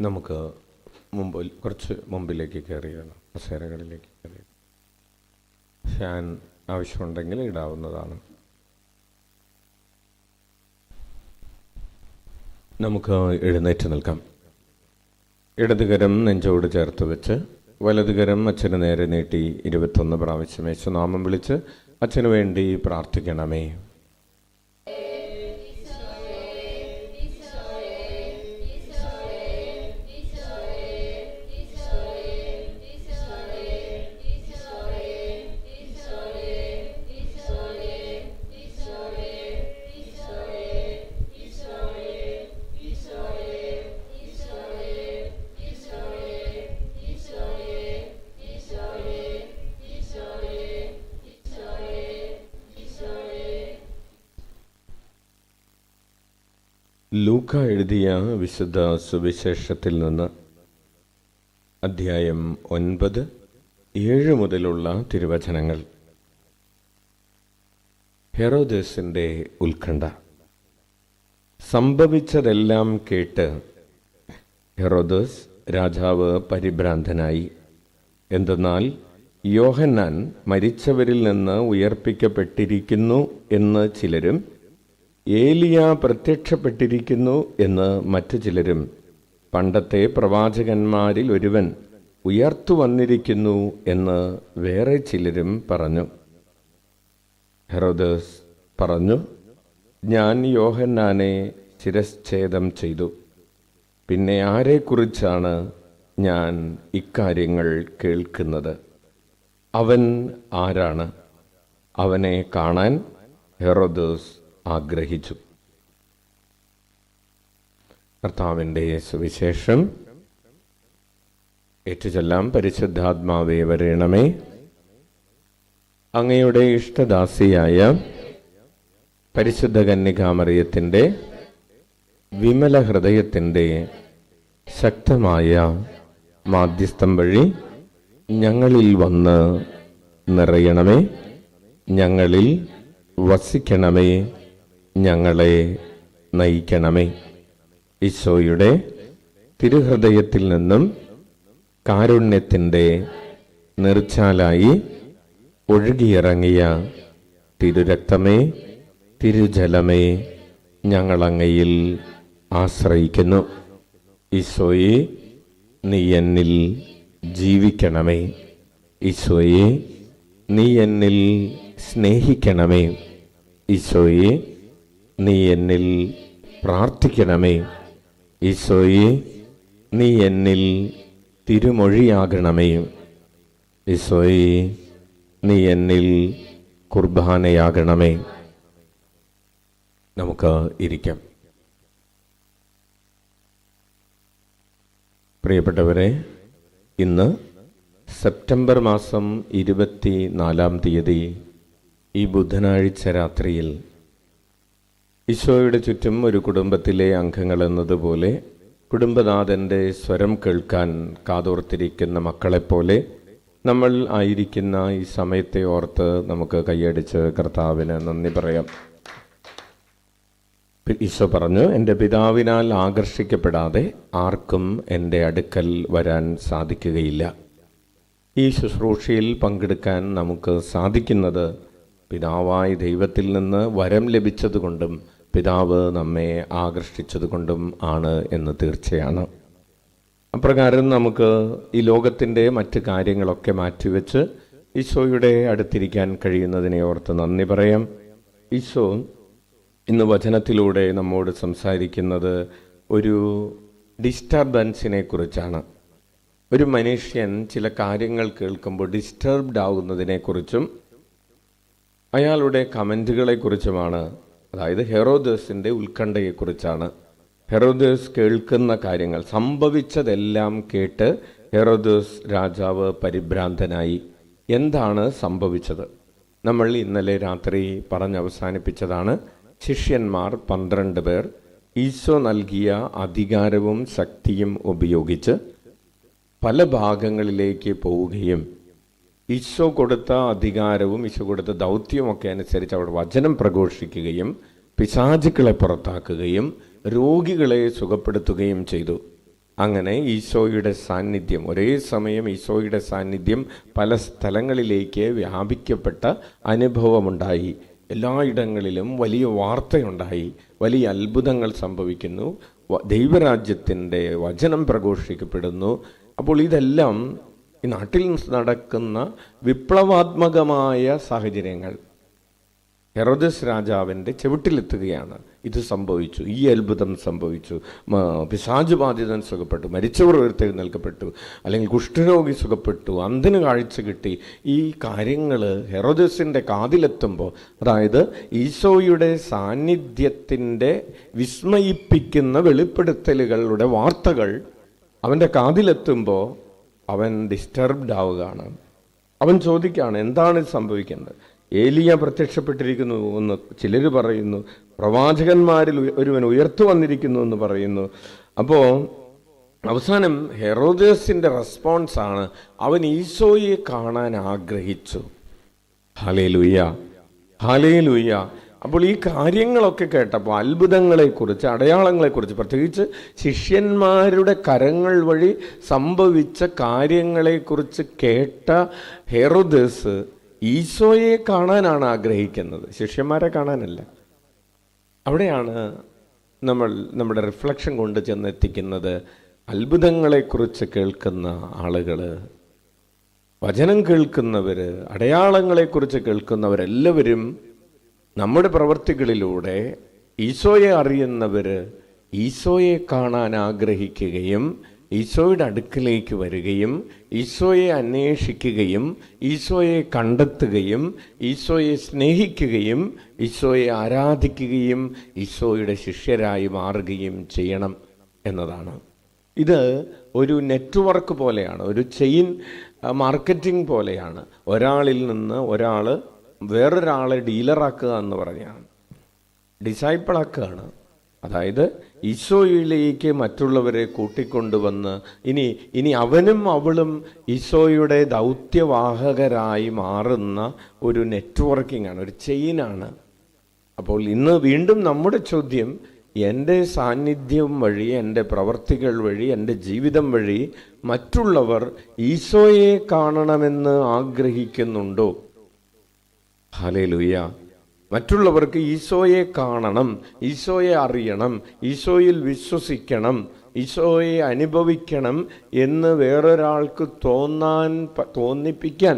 നമുക്ക് കുറച്ച് മുമ്പിലേക്ക് കയറിയാണ്, കസേരകളിലേക്ക് കയറി. ഫാൻ ആവശ്യമുണ്ടെങ്കിൽ ഇടാവുന്നതാണ്. നമുക്ക് എഴുന്നേറ്റ് നിൽക്കാം. ഇടതുകരം നെഞ്ചോട് ചേർത്ത് വെച്ച് വലതുകരം അച്ഛന് നേരെ നീട്ടി 21 പ്രാവശ്യം യേശുനാമം വിളിച്ച് അച്ഛന് വേണ്ടി പ്രാർത്ഥിക്കണമേ. ലൂക്ക എഴുതിയ വിശുദ്ധ സുവിശേഷത്തിൽ നിന്ന് അധ്യായം 9, 7 മുതലുള്ള തിരുവചനങ്ങൾ. ഹെറോദേസിൻ്റെ ഉത്കണ്ഠ. സംഭവിച്ചതെല്ലാം കേട്ട് ഹെറോദസ് രാജാവ് പരിഭ്രാന്തനായി. എന്തെന്നാൽ യോഹന്നാൻ മരിച്ചവരിൽ നിന്ന് ഉയർപ്പിക്കപ്പെട്ടിരിക്കുന്നു എന്ന് ചിലരും, ഏലിയ പ്രത്യക്ഷപ്പെട്ടിരിക്കുന്നു എന്ന് മറ്റു ചിലരും, പണ്ടത്തെ പ്രവാചകന്മാരിൽ ഒരുവൻ ഉയർത്തു വന്നിരിക്കുന്നു എന്ന് വേറെ ചിലരും പറഞ്ഞു. ഹെറോദസ് പറഞ്ഞു, ഞാൻ യോഹന്നാനെ ശിരച്ഛേദം ചെയ്തു. പിന്നെ ആരെക്കുറിച്ചാണ് ഞാൻ ഇക്കാര്യങ്ങൾ കേൾക്കുന്നത്? അവൻ ആരാണ്? അവനെ കാണാൻ ഹെറോദസ് ആഗ്രഹിച്ചു. കർത്താവിൻ്റെ സുവിശേഷം. ഏറ്റുചൊല്ലാം. പരിശുദ്ധാത്മാവേ വരേണമേ. അങ്ങയുടെ ഇഷ്ടദാസിയായ പരിശുദ്ധ കന്യകാമറിയത്തിൻ്റെ വിമല ഹൃദയത്തിൻ്റെ ശക്തമായ മാധ്യസ്ഥം വഴി ഞങ്ങളിൽ വന്ന് നിറയണമേ. ഞങ്ങളിൽ വസിക്കണമേ. ഞങ്ങളെ നയിക്കണമേ. ഈശോയുടെ തിരുഹൃദയത്തിൽ നിന്നും കാരുണ്യത്തിൻ്റെ നീർച്ചാലായി ഒഴുകിയിറങ്ങിയ തിരുരക്തമേ, തിരുജലമേ, ഞങ്ങളങ്ങയിൽ ആശ്രയിക്കുന്നു. ഈശോയെ, നീ എന്നിൽ ജീവിക്കണമേ. ഈശോയെ, നീ എന്നിൽ സ്നേഹിക്കണമേ. ഈശോയെ, നീ എന്നിൽ പ്രാർത്ഥിക്കണമേ. ഈശോയെ, നീ എന്നിൽ തിരുമൊഴിയാകണമേ. ഈശോയെ, നീ എന്നിൽ കുർബാനയാകണമേ. നമുക്ക് ഇരിക്കാം. പ്രിയപ്പെട്ടവരെ, ഇന്ന് സെപ്റ്റംബർ മാസം 24-ാം തീയതി ഈ ബുധനാഴ്ച രാത്രിയിൽ ഈശോയുടെ ചുറ്റും ഒരു കുടുംബത്തിലെ അംഗങ്ങൾ എന്നതുപോലെ കുടുംബനാഥൻ്റെ സ്വരം കേൾക്കാൻ കാതോർത്തിരിക്കുന്ന മക്കളെപ്പോലെ നമ്മൾ ആയിരിക്കുന്ന ഈ സമയത്തെ ഓർത്ത് നമുക്ക് കൈയടിച്ച് കർത്താവിന് നന്ദി പറയാം. ഈശോ പറഞ്ഞു, എൻ്റെ പിതാവിനാൽ ആകർഷിക്കപ്പെടാതെ ആർക്കും എൻ്റെ അടുക്കൽ വരാൻ സാധിക്കുകയില്ല. ഈ ശുശ്രൂഷയിൽ പങ്കെടുക്കാൻ നമുക്ക് സാധിക്കുന്നത് പിതാവായ ദൈവത്തിൽ നിന്ന് വരം ലഭിച്ചതുകൊണ്ടും പിതാവ് നമ്മെ ആകർഷിച്ചതുകൊണ്ടും ആണ് എന്ന് തീർച്ചയാണ്. അപ്രകാരം നമുക്ക് ഈ ലോകത്തിൻ്റെ മറ്റ് കാര്യങ്ങളൊക്കെ മാറ്റിവെച്ച് ഈശോയുടെ അടുത്തിരിക്കാൻ കഴിയുന്നതിനെ ഓർത്ത് നന്ദി പറയാം. ഈശോ ഇന്ന് വചനത്തിലൂടെ നമ്മോട് സംസാരിക്കുന്നത് ഒരു ഡിസ്റ്റർബൻസിനെ കുറിച്ചാണ്. ഒരു മനുഷ്യൻ ചില കാര്യങ്ങൾ കേൾക്കുമ്പോൾ ഡിസ്റ്റർബ്ഡ് ആകുന്നതിനെക്കുറിച്ചും അയാളുടെ കമൻറ്റുകളെക്കുറിച്ചുമാണ്. അതായത് ഹെറോദേസിൻ്റെ ഉത്കണ്ഠയെക്കുറിച്ചാണ്. ഹെറോദേസ് കേൾക്കുന്ന കാര്യങ്ങൾ, സംഭവിച്ചതെല്ലാം കേട്ട് ഹെറോദേസ് രാജാവ് പരിഭ്രാന്തനായി. എന്താണ് സംഭവിച്ചത്? നമ്മൾ ഇന്നലെ രാത്രി പറഞ്ഞവസാനിപ്പിച്ചതാണ്. ശിഷ്യന്മാർ 12 പേർ ഈശോ നൽകിയ അധികാരവും ശക്തിയും ഉപയോഗിച്ച് പല ഭാഗങ്ങളിലേക്ക് പോവുകയും ഈശോ കൊടുത്ത അധികാരവും ഈശോ കൊടുത്ത ദൗത്യമൊക്കെ അനുസരിച്ച് അവിടെ വചനം പ്രഘോഷിക്കുകയും പിശാചുക്കളെ പുറത്താക്കുകയും രോഗികളെ സുഖപ്പെടുത്തുകയും ചെയ്തു. അങ്ങനെ ഈശോയുടെ സാന്നിധ്യം, ഒരേ സമയം ഈശോയുടെ സാന്നിധ്യം പല സ്ഥലങ്ങളിലേക്ക് വ്യാപിക്കപ്പെട്ട അനുഭവമുണ്ടായി. എല്ലായിടങ്ങളിലും വലിയ വാർത്തയുണ്ടായി, വലിയ അത്ഭുതങ്ങൾ സംഭവിക്കുന്നു, ദൈവരാജ്യത്തിൻ്റെ വചനം പ്രഘോഷിക്കപ്പെടുന്നു. അപ്പോൾ ഇതെല്ലാം ഈ നാട്ടിൽ നടക്കുന്ന വിപ്ലവാത്മകമായ സാഹചര്യങ്ങൾ ഹെറോദസ് രാജാവിൻ്റെ ചെവിട്ടിലെത്തുകയാണ്. ഇത് സംഭവിച്ചു, ഈ അത്ഭുതം സംഭവിച്ചു, പിശാച് ബാധിതൻ സുഖപ്പെട്ടു, മരിച്ചവർ ഉയർത്തെഴുന്നേൽക്കപ്പെട്ടു, അല്ലെങ്കിൽ കുഷ്ഠരോഗി സുഖപ്പെട്ടു, അന്ധന് കാഴ്ച കിട്ടി. ഈ കാര്യങ്ങൾ ഹെറോദസിൻ്റെ കാതിലെത്തുമ്പോൾ, അതായത് ഈശോയുടെ സാന്നിധ്യത്തിൻ്റെ വിസ്മയിപ്പിക്കുന്ന വെളിപ്പെടുത്തലുകളുടെ വാർത്തകൾ അവൻ്റെ കാതിലെത്തുമ്പോൾ അവൻ ഡിസ്റ്റർബ്ഡ് ആവുകയാണ്. അവൻ ചോദിക്കുകയാണ്, എന്താണ് സംഭവിക്കുന്നത്? ഏലിയ പ്രത്യക്ഷപ്പെട്ടിരിക്കുന്നു എന്ന് ചിലർ പറയുന്നു, പ്രവാചകന്മാരിൽ ഒരുവൻ ഉയർത്തു വന്നിരിക്കുന്നു എന്ന് പറയുന്നു. അപ്പോൾ അവസാനം ഹെറോദസിൻ്റെ റെസ്പോൺസാണ്, അവൻ ഈശോയെ കാണാൻ ആഗ്രഹിച്ചു. Hallelujah, hallelujah. അപ്പോൾ ഈ കാര്യങ്ങളൊക്കെ കേട്ടപ്പോൾ, അത്ഭുതങ്ങളെക്കുറിച്ച്, അടയാളങ്ങളെക്കുറിച്ച്, പ്രത്യേകിച്ച് ശിഷ്യന്മാരുടെ കരങ്ങൾ വഴി സംഭവിച്ച കാര്യങ്ങളെക്കുറിച്ച് കേട്ട ഹെറോദസ് ഈശോയെ കാണാനാണ് ആഗ്രഹിക്കുന്നത്, ശിഷ്യന്മാരെ കാണാനല്ല. അവിടെയാണ് നമ്മൾ നമ്മുടെ റിഫ്ലക്ഷൻ കൊണ്ട് ചെന്നെത്തിക്കുന്നത്. അത്ഭുതങ്ങളെക്കുറിച്ച് കേൾക്കുന്ന ആളുകൾ, വചനം കേൾക്കുന്നവർ, അടയാളങ്ങളെക്കുറിച്ച് കേൾക്കുന്നവരെല്ലാവരും നമ്മുടെ പ്രവൃത്തികളിലൂടെ ഈശോയെ അറിയുന്നവർ ഈശോയെ കാണാൻ ആഗ്രഹിക്കുകയും ഈശോയുടെ അടുക്കിലേക്ക് വരികയും ഈശോയെ അന്വേഷിക്കുകയും ഈശോയെ കണ്ടെത്തുകയും ഈശോയെ സ്നേഹിക്കുകയും ഈശോയെ ആരാധിക്കുകയും ഈശോയുടെ ശിഷ്യരായി മാറുകയും ചെയ്യണം എന്നതാണ്. ഇത് ഒരു നെറ്റ്വർക്ക് പോലെയാണ്, ഒരു ചെയിൻ മാർക്കറ്റിംഗ് പോലെയാണ്. ഒരാളിൽ നിന്ന് ഒരാൾ വേറൊരാളെ ഡീലറാക്കുക എന്ന് പറഞ്ഞാണ്, ഡിസൈപ്പിളാക്കുകയാണ്. അതായത് ഈശോയിലേക്ക് മറ്റുള്ളവരെ കൂട്ടിക്കൊണ്ടുവന്ന് ഇനി അവനും അവളും ഈശോയുടെ ദൗത്യവാഹകരായി മാറുന്ന ഒരു നെറ്റ്വർക്കിംഗ് ആണ്, ഒരു ചെയിനാണ്. അപ്പോൾ ഇന്ന് വീണ്ടും നമ്മുടെ ചോദ്യം, എൻ്റെ സാന്നിധ്യം വഴി, എൻ്റെ പ്രവർത്തികൾ വഴി, എൻ്റെ ജീവിതം വഴി മറ്റുള്ളവർ ഈശോയെ കാണണമെന്ന് ആഗ്രഹിക്കുന്നുണ്ടോ? ഹല്ലേലൂയ. മറ്റുള്ളവർക്ക് ഈശോയെ കാണണം, ഈശോയെ അറിയണം, ഈശോയിൽ വിശ്വസിക്കണം, ഈശോയെ അനുഭവിക്കണം എന്ന് വേറൊരാൾക്ക് തോന്നിപ്പിക്കാൻ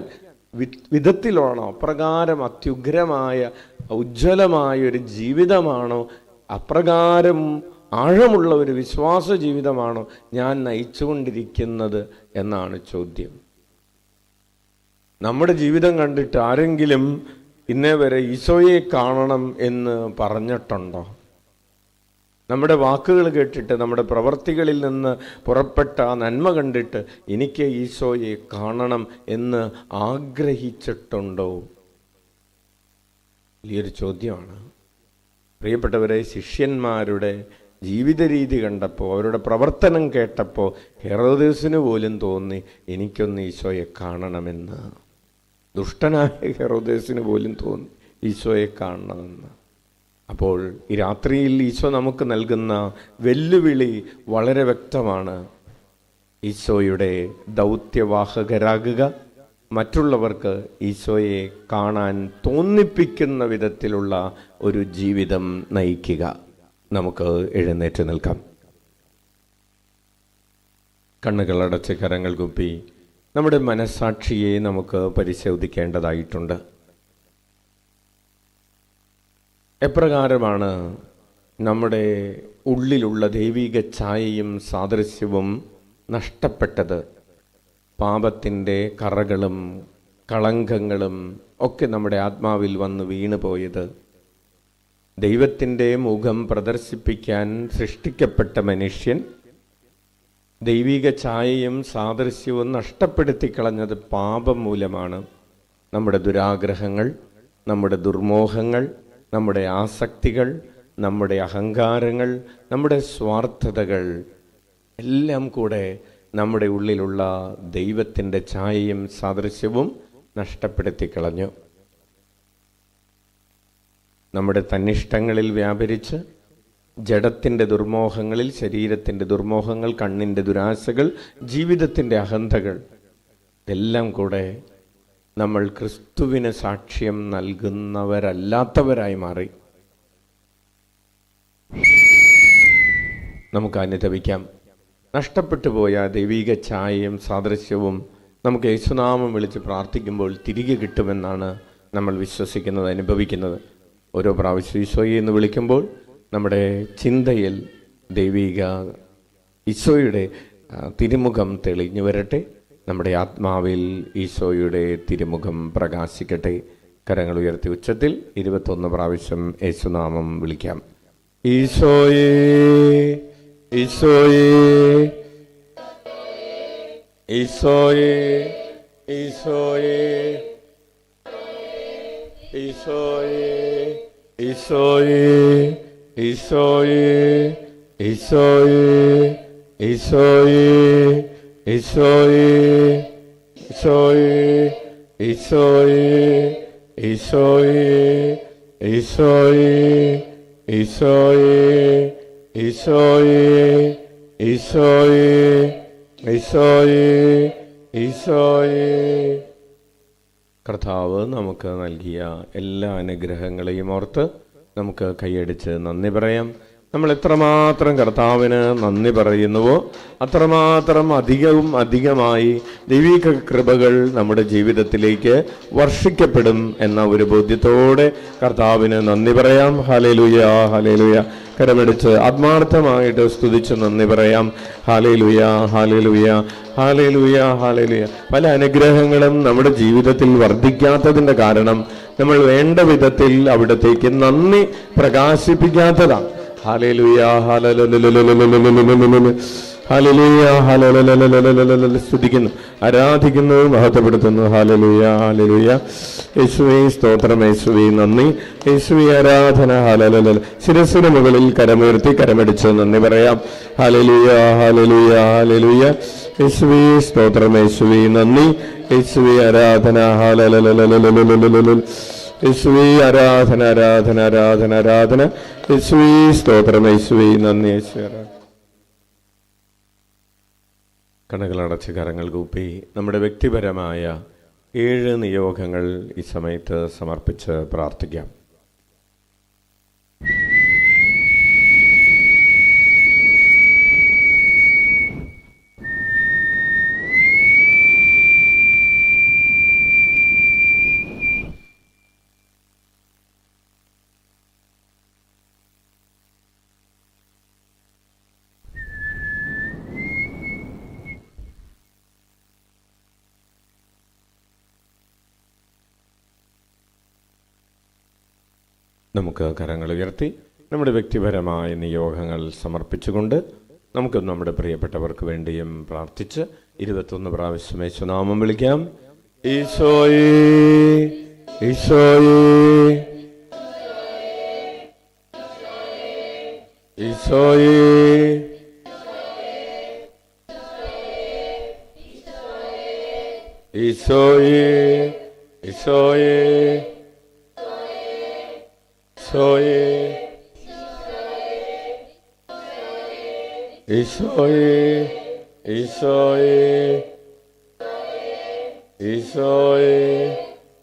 വിധത്തിലാണോ, അപ്രകാരം അത്യുഗ്രമായ ഉജ്ജ്വലമായൊരു ജീവിതമാണോ, അപ്രകാരം ആഴമുള്ള ഒരു വിശ്വാസ ജീവിതമാണോ ഞാൻ നയിച്ചുകൊണ്ടിരിക്കുന്നത് എന്നാണ് ചോദ്യം. നമ്മുടെ ജീവിതം കണ്ടിട്ട് ആരെങ്കിലും ഇന്നേ വരെ ഈശോയെ കാണണം എന്ന് പറഞ്ഞിട്ടുണ്ടോ? നമ്മുടെ വാക്കുകൾ കേട്ടിട്ട്, നമ്മുടെ പ്രവർത്തികളിൽ നിന്ന് പുറപ്പെട്ട നന്മ കണ്ടിട്ട് എനിക്ക് ഈശോയെ കാണണം എന്ന് ആഗ്രഹിച്ചിട്ടുണ്ടോ? വലിയൊരു ചോദ്യമാണ്. പ്രിയപ്പെട്ടവരെ, ശിഷ്യന്മാരുടെ ജീവിത രീതി കണ്ടപ്പോൾ, അവരുടെ പ്രവർത്തനം കേട്ടപ്പോൾ ഹെറോദസിന് പോലും തോന്നി എനിക്കൊന്ന് ഈശോയെ കാണണമെന്ന്. ദുഷ്ടനായ ഹെറോദസിന് പോലും തോന്നി ഈശോയെ കാണണമെന്ന്. അപ്പോൾ ഈ രാത്രിയിൽ ഈശോ നമുക്ക് നൽകുന്ന വെല്ലുവിളി വളരെ വ്യക്തമാണ്. ഈശോയുടെ ദൗത്യവാഹകരാകുക, മറ്റുള്ളവർക്ക് ഈശോയെ കാണാൻ തോന്നിപ്പിക്കുന്ന വിധത്തിലുള്ള ഒരു ജീവിതം നയിക്കുക. നമുക്ക് എഴുന്നേറ്റ് നിൽക്കാം. കണ്ണുകളടച്ച് കരങ്ങൾ കുപ്പി നമ്മുടെ മനസ്സാക്ഷിയെ നമുക്ക് പരിശോധിക്കേണ്ടതായിട്ടുണ്ട്. എപ്രകാരമാണ് നമ്മുടെ ഉള്ളിലുള്ള ദൈവിക ഛായയും സാദൃശ്യവും നഷ്ടപ്പെട്ടത്? പാപത്തിൻ്റെ കറകളും കളങ്കങ്ങളും ഒക്കെ നമ്മുടെ ആത്മാവിൽ വന്ന് വീണുപോയത്. ദൈവത്തിൻ്റെ മുഖം പ്രദർശിപ്പിക്കാൻ സൃഷ്ടിക്കപ്പെട്ട മനുഷ്യൻ ദൈവിക ഛായയും സാദൃശ്യവും നഷ്ടപ്പെടുത്തി കളഞ്ഞത് പാപം മൂലമാണ്. നമ്മുടെ ദുരാഗ്രഹങ്ങൾ, നമ്മുടെ ദുർമോഹങ്ങൾ, നമ്മുടെ ആസക്തികൾ, നമ്മുടെ അഹങ്കാരങ്ങൾ, നമ്മുടെ സ്വാർത്ഥതകൾ എല്ലാം കൂടെ നമ്മുടെ ഉള്ളിലുള്ള ദൈവത്തിൻ്റെ ഛായയും സാദൃശ്യവും നഷ്ടപ്പെടുത്തി കളഞ്ഞു. നമ്മുടെ തന്നിഷ്ടങ്ങളിൽ വ്യാപരിച്ച് ജഡത്തിൻ്റെ ദുർമോഹങ്ങളിൽ, ശരീരത്തിൻ്റെ ദുർമോഹങ്ങൾ, കണ്ണിൻ്റെ ദുരാശകൾ, ജീവിതത്തിൻ്റെ അഹന്തകൾ, ഇതെല്ലാം കൂടെ നമ്മൾ ക്രിസ്തുവിന് സാക്ഷ്യം നൽകുന്നവരല്ലാത്തവരായി മാറി. നമുക്ക് അനുതപിക്കാം. നഷ്ടപ്പെട്ടു പോയ ദൈവിക ഛായയും സാദൃശ്യവും നമുക്ക് യേശുനാമം വിളിച്ച് പ്രാർത്ഥിക്കുമ്പോൾ തിരികെ കിട്ടുമെന്നാണ് നമ്മൾ വിശ്വസിക്കുന്നത്, അനുഭവിക്കുന്നത്. ഓരോ പ്രാവശ്യം ഈശോയെ എന്ന് വിളിക്കുമ്പോൾ നമ്മുടെ ചിന്തയിൽ ദൈവിക ഈശോയുടെ തിരുമുഖം തെളിഞ്ഞു വരട്ടെ. നമ്മുടെ ആത്മാവിൽ ഈശോയുടെ തിരുമുഖം പ്രകാശിക്കട്ടെ. കരങ്ങൾ ഉയർത്തി ഉച്ചത്തിൽ 21 പ്രാവശ്യം യേശുനാമം വിളിക്കാം. ഈശോയേ, ഈശോയേ, ഈശോയേ, ഈശോയേ, ഈശോയേ, ഈശോയേ, ഈശോയേ, ഈശോയേ, ഈശോയേ, ഈശോയേ, ഈശോയേ, ഈശോയേ, ഈശോയേ, ഈശോയേ, ഈശോയേ, ഈശോയേ, ഈശോയേ, ഈശോയേ. കർത്താവ് നമുക്ക് നൽകിയ എല്ലാ അനുഗ്രഹങ്ങളെയും ഓർത്ത് നമുക്ക് കൈയടിച്ച് നന്ദി പറയാം. നമ്മൾ എത്രമാത്രം കർത്താവിന് നന്ദി പറയുന്നുവോ അത്രമാത്രം അധികമായി ദൈവിക കൃപകൾ നമ്മുടെ ജീവിതത്തിലേക്ക് വർഷിക്കപ്പെടും എന്ന ഒരു ബോധ്യത്തോടെ കർത്താവിന് നന്ദി പറയാം. Hallelujah, hallelujah. കരമടിച്ച് ആത്മാർത്ഥമായിട്ട് സ്തുതിച്ച് നന്ദി പറയാം. Hallelujah, hallelujah, hallelujah, hallelujah. പല അനുഗ്രഹങ്ങളും നമ്മുടെ ജീവിതത്തിൽ വർദ്ധിക്കാത്തതിൻ്റെ കാരണം നമ്മൾ വേണ്ട വിധത്തിൽ അവിടത്തേക്ക് നന്ദി പ്രകാശിപ്പിക്കാത്തതാണ്. Hallelujah, hallelujah, hallelujah. സ്തുതിക്കുന്നു, ആരാധിക്കുന്നു, മഹത്വപ്പെടുത്തുന്നു. Hallelujah, hallelujah. യേശുവേ സ്തോത്രം, യേശുവേ നന്ദി, യേശുവേ ആരാധന. ഹല്ലേലൂയ. ശിരസ്സിന് മുകളിൽ കരമുയർത്തി കരമടിച്ച് നന്ദി പറയാം. Hallelujah, hallelujah, hallelujah. യേശുവേ സ്തോത്രം, യേശുവേ നന്ദി, യേശുവേ ആരാധന. ഹല്ലേലൂയ. യേശുവേ ആരാധന, ആരാധന, ആരാധന, ആരാധന. യേശുവേ സ്തോത്രം, യേശുവേ നന്ദി, യേശുവേ ആരാധന. കണ്ണുകളടച്ച് കരങ്ങൾ കൂപ്പി നമ്മുടെ വ്യക്തിപരമായ 7 നിയോഗങ്ങൾ ഈ സമയത്ത് സമർപ്പിച്ച് പ്രാർത്ഥിക്കാം. നമുക്ക് കരങ്ങൾ ഉയർത്തി നമ്മുടെ വ്യക്തിപരമായ നിയോഗങ്ങൾ സമർപ്പിച്ചുകൊണ്ട് നമുക്ക് നമ്മുടെ പ്രിയപ്പെട്ടവർക്ക് വേണ്ടിയും പ്രാർത്ഥിച്ച് 21 പ്രാവശ്യം യേശുനാമം വിളിക്കാം. ഈശോയേ, ഈശോയേ, ഈശോയേ, ഈശോയേ, ഈശോയേ, ഈശോയേ, ഈശോയേ, ഈശോയേ,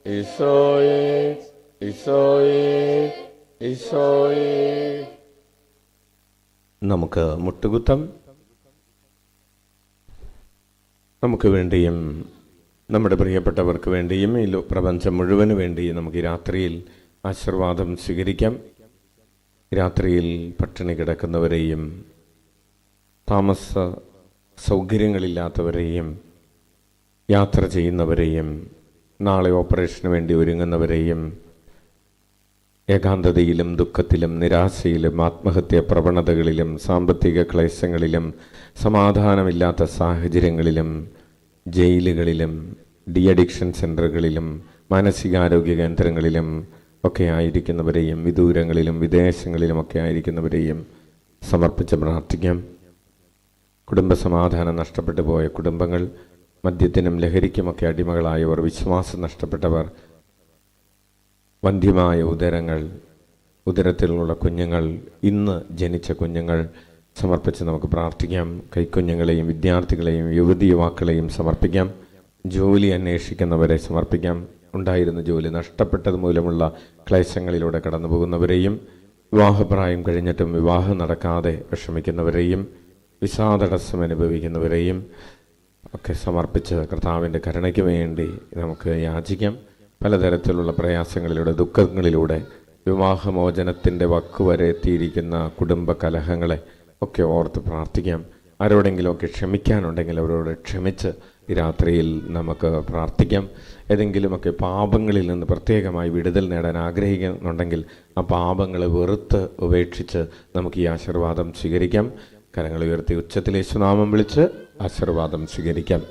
ഈശോയേ, ഈശോയേ, ഈശോയേ. നമുക്ക് മുട്ടുകുത്താം. നമുക്ക് വേണ്ടിയും നമ്മുടെ പ്രിയപ്പെട്ടവർക്ക് വേണ്ടിയും ഈ പ്രപഞ്ചം മുഴുവന് വേണ്ടിയും നമുക്ക് ഈ രാത്രിയിൽ ആശീർവാദം സ്വീകരിക്കാം. രാത്രിയിൽ പട്ടിണി കിടക്കുന്നവരെയും താമസ സൗകര്യങ്ങളില്ലാത്തവരെയും യാത്ര ചെയ്യുന്നവരെയും നാളെ ഓപ്പറേഷന് വേണ്ടി ഒരുങ്ങുന്നവരെയും ഏകാന്തതയിലും ദുഃഖത്തിലും നിരാശയിലും ആത്മഹത്യാ പ്രവണതകളിലും സാമ്പത്തിക ക്ലേശങ്ങളിലും സമാധാനമില്ലാത്ത സാഹചര്യങ്ങളിലും ജയിലുകളിലും ഡി അഡിക്ഷൻ സെൻ്ററുകളിലും മാനസികാരോഗ്യ കേന്ദ്രങ്ങളിലും ഒക്കെ ആയിരിക്കുന്നവരെയും വിദൂരങ്ങളിലും വിദേശങ്ങളിലുമൊക്കെ ആയിരിക്കുന്നവരെയും സമർപ്പിച്ച് പ്രാർത്ഥിക്കാം. കുടുംബസമാധാനം നഷ്ടപ്പെട്ടു പോയ കുടുംബങ്ങൾ, മദ്യത്തിനും ലഹരിക്കുമൊക്കെ അടിമകളായവർ, വിശ്വാസം നഷ്ടപ്പെട്ടവർ, വന്ധ്യമായ ഉദരങ്ങൾ, ഉദരത്തിലുള്ള കുഞ്ഞുങ്ങൾ, ഇന്ന് ജനിച്ച കുഞ്ഞുങ്ങൾ സമർപ്പിച്ച് നമുക്ക് പ്രാർത്ഥിക്കാം. കൈക്കുഞ്ഞുങ്ങളെയും വിദ്യാർത്ഥികളെയും യുവതി യുവാക്കളെയും സമർപ്പിക്കാം. ജോലി അന്വേഷിക്കുന്നവരെ സമർപ്പിക്കാം. ഉണ്ടായിരുന്ന ജോലി നഷ്ടപ്പെട്ടത് മൂലമുള്ള ക്ലേശങ്ങളിലൂടെ കടന്നു പോകുന്നവരെയും, വിവാഹപ്രായം കഴിഞ്ഞിട്ടും വിവാഹം നടക്കാതെ വിഷമിക്കുന്നവരെയും, വിസാതടസ്സം അനുഭവിക്കുന്നവരെയും ഒക്കെ സമർപ്പിച്ച് കർത്താവിൻ്റെ കരുണയ്ക്ക് വേണ്ടി നമുക്ക് യാചിക്കാം. പലതരത്തിലുള്ള പ്രയാസങ്ങളിലൂടെ, ദുഃഖങ്ങളിലൂടെ, വിവാഹമോചനത്തിൻ്റെ വക്കുവരെ എത്തിയിരിക്കുന്ന കുടുംബ കലഹങ്ങളെ ഒക്കെ ഓർത്ത് പ്രാർത്ഥിക്കാം. ആരോടെങ്കിലുമൊക്കെ ക്ഷമിക്കാനുണ്ടെങ്കിൽ അവരോട് ക്ഷമിച്ച് ഈ രാത്രിയിൽ നമുക്ക് പ്രാർത്ഥിക്കാം. ഏതെങ്കിലുമൊക്കെ പാപങ്ങളിൽ നിന്ന് പ്രത്യേകമായി വിടുതൽ നേടാൻ ആഗ്രഹിക്കുന്നുണ്ടെങ്കിൽ ആ പാപങ്ങളെ വെറുത്ത് ഉപേക്ഷിച്ച് നമുക്ക് ഈ ആശീർവാദം സ്വീകരിക്കാം. കരങ്ങൾ ഉയർത്തി ഉച്ചത്തിൽ യേശുനാമം വിളിച്ച് ആശീർവാദം സ്വീകരിക്കാം.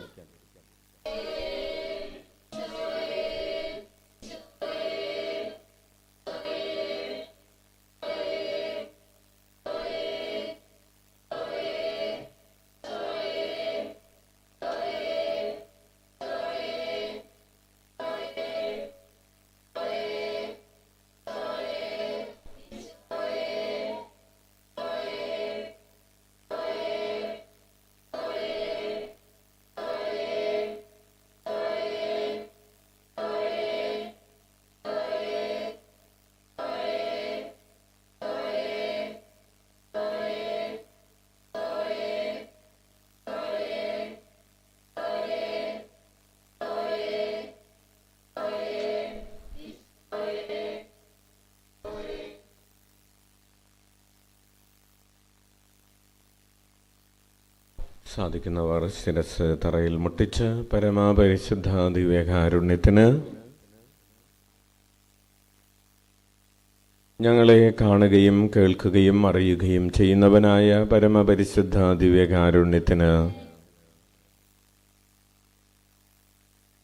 സാധിക്കുന്നവർ ശിരസ് തറയിൽ മുട്ടിച്ച് പരമപരിശുദ്ധ ദിവ്യകാരുണ്യത്തിന് ഞങ്ങളെ കാണുകയും കേൾക്കുകയും അറിയുകയും ചെയ്യുന്നവനായ പരമപരിശുദ്ധ ദിവ്യകാരുണ്യത്തിന്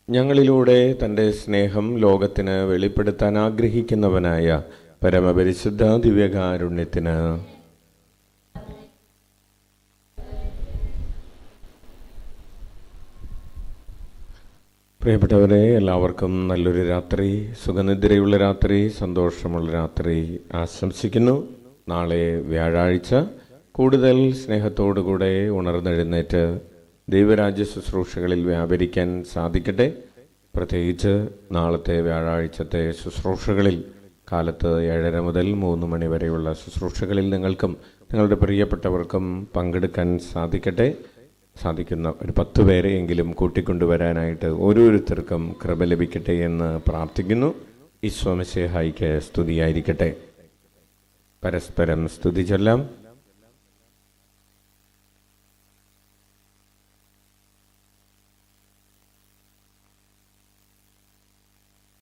ഞങ്ങളിലൂടെ തൻ്റെ സ്നേഹം ലോകത്തിന് വെളിപ്പെടുത്താൻ ആഗ്രഹിക്കുന്നവനായ പരമപരിശുദ്ധ ദിവ്യകാരുണ്യത്തിന് പ്രിയപ്പെട്ടവരെ, എല്ലാവർക്കും നല്ലൊരു രാത്രി, സുഖനിദ്രയുള്ള രാത്രി, സന്തോഷമുള്ള രാത്രി ആശംസിക്കുന്നു. നാളെ വ്യാഴാഴ്ച കൂടുതൽ സ്നേഹത്തോടുകൂടെ ഉണർന്നെഴുന്നേറ്റ് ദൈവരാജ്യ ശുശ്രൂഷകളിൽ വ്യാപരിക്കാൻ സാധിക്കട്ടെ. പ്രത്യേകിച്ച് നാളത്തെ വ്യാഴാഴ്ചത്തെ ശുശ്രൂഷകളിൽ കാലത്ത് 7:30 മുതൽ 3 മണി വരെയുള്ള ശുശ്രൂഷകളിൽ നിങ്ങൾക്കും നിങ്ങളുടെ പ്രിയപ്പെട്ടവർക്കും പങ്കെടുക്കാൻ സാധിക്കുന്ന ഒരു 10 പേരെയെങ്കിലും കൂട്ടിക്കൊണ്ടുവരാനായിട്ട് ഓരോരുത്തർക്കും കൃപ ലഭിക്കട്ടെ എന്ന് പ്രാർത്ഥിക്കുന്നു. ഈശോ മിശിഹായ്ക്ക് സ്തുതിയായിരിക്കട്ടെ. പരസ്പരം സ്തുതി ചൊല്ലാം.